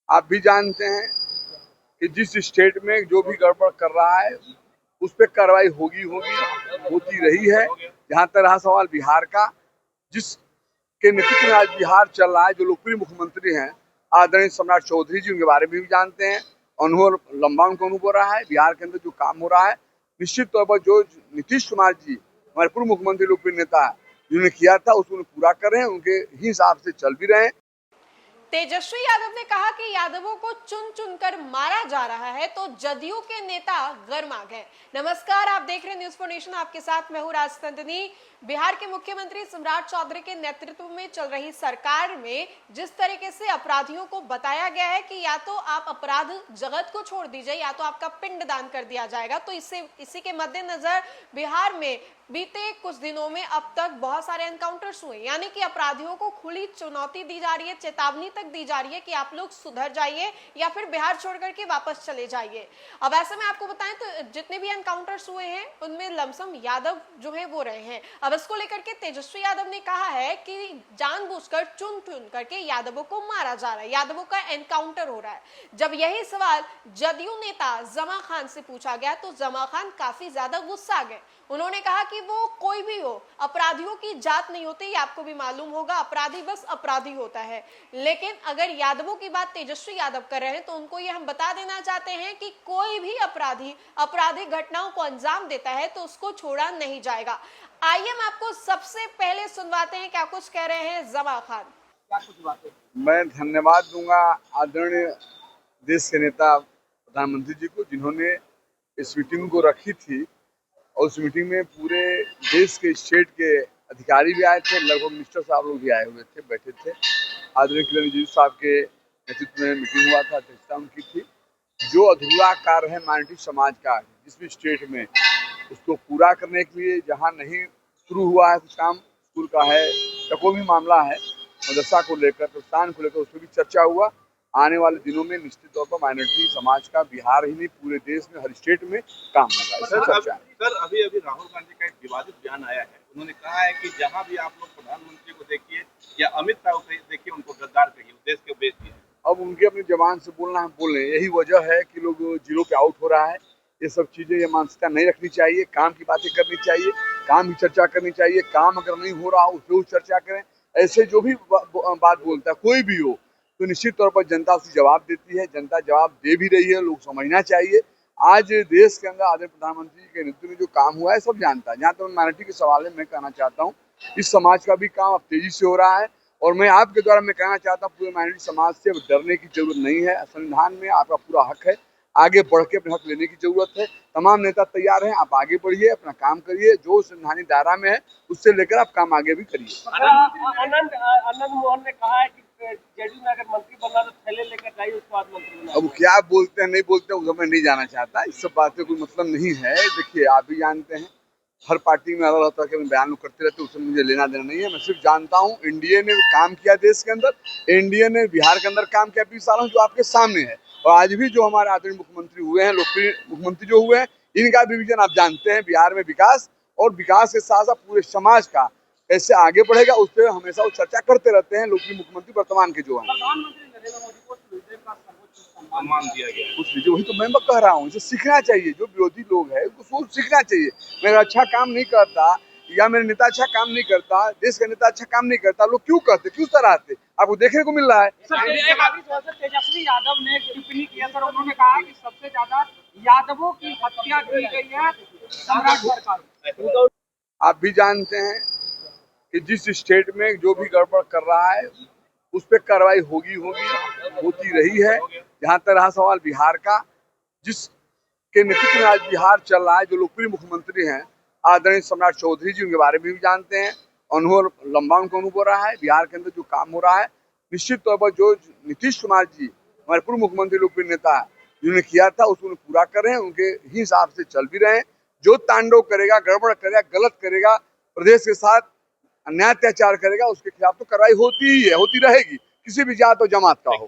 आप भी जानते हैं कि जिस स्टेट में जो भी गड़बड़ कर रहा है उस पर कार्रवाई होगी होती रही है। जहां तक रहा सवाल बिहार का, जिसके नेतृत्व में आज बिहार चल रहा है, जो लोकप्रिय मुख्यमंत्री हैं आदरणीय सम्राट चौधरी जी, उनके बारे में भी जानते हैं। अनुभव लंबा उनका अनुभव रहा है। बिहार के अंदर जो काम हो रहा है, निश्चित तौर पर जो नीतीश कुमार जी हमारे पूर्व मुख्यमंत्री लोकप्रिय नेता जिन्होंने किया था उसको पूरा कर रहे हैं, उनके ही हिसाब से चल भी रहे हैं। तेजस्वी यादव ने कहा कि यादवों को चुन चुनकर मारा जा रहा है तो जदयू के नेता गर्मा गए। नमस्कार, आप देख रहे हैं न्यूज फॉर नेशन, आपके साथ मैं हूं राजतंदनी। बिहार के मुख्यमंत्री सम्राट चौधरी के नेतृत्व में चल रही सरकार में जिस तरीके से अपराधियों को बताया गया है कि या तो आप अपराध जगत को छोड़ दीजिए या तो आपका पिंडदान कर दिया जाएगा, तो इसी के मद्देनजर बिहार में बीते कुछ दिनों में अब तक बहुत सारे एनकाउंटर्स हुए, यानी कि अपराधियों को खुली चुनौती दी जा रही है, चेतावनी तक दी जा रही है कि आप लोग सुधर जाइए या फिर बिहार छोड़कर के वापस चले जाइए। अब ऐसे में आपको बताएं तो जितने भी एनकाउंटर्स हुए हैं उनमें लमसम यादव जो है वो रहे हैं। अब इसको लेकर के तेजस्वी यादव ने कहा है कि जानबूझकर चुन चुन करके यादवों को मारा जा रहा है, यादवों का एनकाउंटर हो रहा है। जब यही सवाल जदयू नेता जमा खान से पूछा गया तो जमा खान काफी ज्यादा गुस्सा गए। उन्होंने कहा कि वो कोई भी हो, अपराधियों की जात नहीं होती, आपको भी मालूम होगा, अपराधी बस अपराधी होता है। लेकिन अगर यादवों की बात तेजस्वी यादव कर रहे हैं तो उनको ये हम बता देना चाहते हैं कि कोई भी अपराधी आपराधिक घटनाओं को अंजाम देता है तो उसको छोड़ा नहीं जाएगा। आइए हम आपको सबसे पहले सुनवाते हैं क्या कुछ कह रहे हैं जमा खान। क्या कुछ बातें? मैं धन्यवाद दूंगा आदरणीय देश के नेता प्रधानमंत्री जी को, जिन्होंने इस मीटिंग को रखी थी और उस मीटिंग में पूरे देश के स्टेट के अधिकारी भी आए थे, लगभग मिनिस्टर साहब लोग भी आए हुए थे, बैठे थे। आदरणीय किरण रिजिजू साहब के नेतृत्व में मीटिंग हुआ था, अध्यक्षता उनकी थी। जो अधूरा कार्य है माइनॉरिटी समाज का जिस भी स्टेट में, उसको पूरा करने के लिए जहाँ नहीं शुरू हुआ है कुछ काम, स्कूल का है या कोई भी मामला है मदरसा को लेकर, प्रस्थान को लेकर, उसमें भी चर्चा हुआ। आने वाले दिनों में निश्चित तौर पर माइनॉरिटी समाज का बिहार ही नहीं पूरे देश में हर स्टेट में काम होगा। सर, अभी राहुल गांधी का एक विवादित बयान आया है। उन्होंने कहा है कि जहां भी आप लोग प्रधानमंत्री को देखिए या अमित शाह को देखिए, उनको गद्दार कहिए, देश के बेच। अब उनके अपनी जबान से बोलना है, बोल रहे हैं। यही वजह है कि लोग जीरो पे आउट हो रहा है। ये सब चीजें, ये मानसिकता नहीं रखनी चाहिए। काम की बातें करनी चाहिए, काम की चर्चा करनी चाहिए। काम अगर नहीं हो रहा उस पर चर्चा करें। ऐसे जो भी बात बोलता है कोई भी हो तो निश्चित तौर पर जनता उसकी जवाब देती है, जनता जवाब दे भी रही है। लोग समझना चाहिए आज देश के अंदर आदरणीय प्रधानमंत्री के नेतृत्व में जो काम हुआ है सब जानता है। जहाँ तक माइनॉरिटी के सवाल है, मैं कहना चाहता हूँ इस समाज का भी काम अब तेजी से हो रहा है और मैं आपके द्वारा मैं कहना चाहता हूँ पूरे माइनॉरिटी समाज से डरने की जरूरत नहीं है। संविधान में आपका पूरा हक है, आगे बढ़ के अपने हक लेने की जरूरत है। तमाम नेता तैयार हैं, आप आगे बढ़िए, अपना काम करिए, जो संवैधानिक दायरा में है उससे लेकर आप काम आगे भी करिए। आनंद मोहन ने कहा है कि जेडीयू में अगर मंत्री बनना तो थैले लेकर जाइए, उसके बाद मंत्री बनना। अब क्या बोलते हैं नहीं बोलते हैं मैं नहीं जाना चाहता, इस सब बातें कोई मतलब नहीं है। देखिए आप भी जानते हैं हर पार्टी में अलग अलग तरह के बयान करते रहते, उससे मुझे लेना देना नहीं है। मैं सिर्फ जानता हूँ एनडीए ने काम किया देश के अंदर, एनडीए ने बिहार के अंदर काम किया 20 सालों, जो आपके सामने है। और आज भी जो हमारे आदरणीय मुख्यमंत्री हुए हैं, लोकप्रिय मुख्यमंत्री जो हुए हैं, इनका भी विजन आप जानते हैं बिहार में विकास, और विकास के साथ साथ पूरे समाज का कैसे आगे बढ़ेगा उस पर हमेशा वो चर्चा करते रहते हैं। लोकप्रिय मुख्यमंत्री वर्तमान के जो है, प्रधानमंत्री नरेंद्र मोदी को सम्मान दिया गया कुछ लीजिए, वही तो मैं कह रहा हूँ। इसे सीखना चाहिए, जो विरोधी लोग हैं उनको सोच सीखना चाहिए। मेरा अच्छा काम नहीं करता या मेरे नेता अच्छा काम नहीं करता, देश का नेता अच्छा काम नहीं करता, लोग क्यों कहते, क्यों सराहते, आपको देखने को मिल रहा है। तेजस्वी यादव ने टिप्पणी किया सर, उन्होंने कहा कि सबसे ज्यादा यादवों की हत्या की गई है सम्राट सरकार। आप भी जानते हैं कि जिस स्टेट में जो भी गड़बड़ कर रहा है उस पर कार्रवाई होती रही है। जहां तक रहा सवाल बिहार का, जिसके नेतृत्व में आज बिहार चल रहा है, जो लोकप्रिय मुख्यमंत्री हैं आदरणीय सम्राट चौधरी जी, उनके बारे में भी जानते हैं। अनुभव लंबा उनका अनुभव रहा है। बिहार के अंदर जो काम हो रहा है, निश्चित तौर पर जो नीतीश कुमार जी हमारे पूर्व मुख्यमंत्री लोकप्रिय नेता जिन्होंने किया था उसको पूरा कर रहे हैं, उनके ही हिसाब से चल भी रहे हैं। जो तांडव करेगा, गड़बड़ करेगा, गलत करेगा, प्रदेश के साथ अन्याय अत्याचार करेगा, उसके खिलाफ तो कार्रवाई होती ही है, होती रहेगी, किसी भी जात और जमात का हो।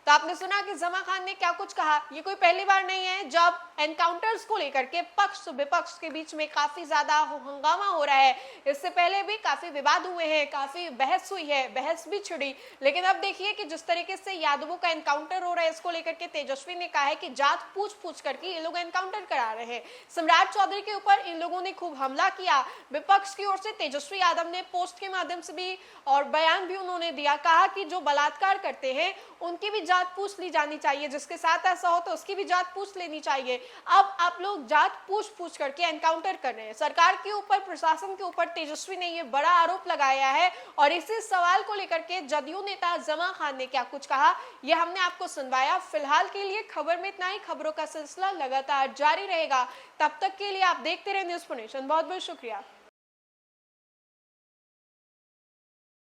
तो आपने सुना कि जमा खान ने क्या कुछ कहा। ये कोई पहली बार नहीं है जब एनकाउंटर्स को लेकर के पक्ष विपक्ष के बीच में काफी ज्यादा हंगामा हो रहा है। इससे पहले भी काफी विवाद हुए हैं, काफी बहस हुई है, बहस भी छिड़ी। लेकिन अब देखिए कि जिस तरीके से यादवों का एनकाउंटर हो रहा है, इसको लेकर के तेजस्वी ने कहा है कि जात पूछ पूछ करके ये लोग एनकाउंटर करा रहे हैं। सम्राट चौधरी के ऊपर इन लोगों ने खूब हमला किया। विपक्ष की ओर से तेजस्वी यादव ने पोस्ट के माध्यम से भी और बयान भी उन्होंने दिया, कहा कि जो बलात्कार करते हैं उनकी भी जात पूछ ली जानी चाहिए, जिसके साथ ऐसा हो तो उसकी भी जात पूछ लेनी चाहिए। अब आप लोग जात पूछ पूछ करके एनकाउंटर कर रहे हैं। सरकार के ऊपर, प्रशासन के ऊपर तेजस्वी ने ये बड़ा आरोप लगाया है और इसी सवाल को लेकर के जदयू नेता जमा खान ने क्या कुछ कहा, ये हमने आपको सुनवाया। फिलहाल के लिए खबर में इतना ही। खबरों का सिलसिला लगातार जारी रहेगा। तब तक के लिए आप देखते रहे न्यूज़4नेशन। बहुत बहुत शुक्रिया।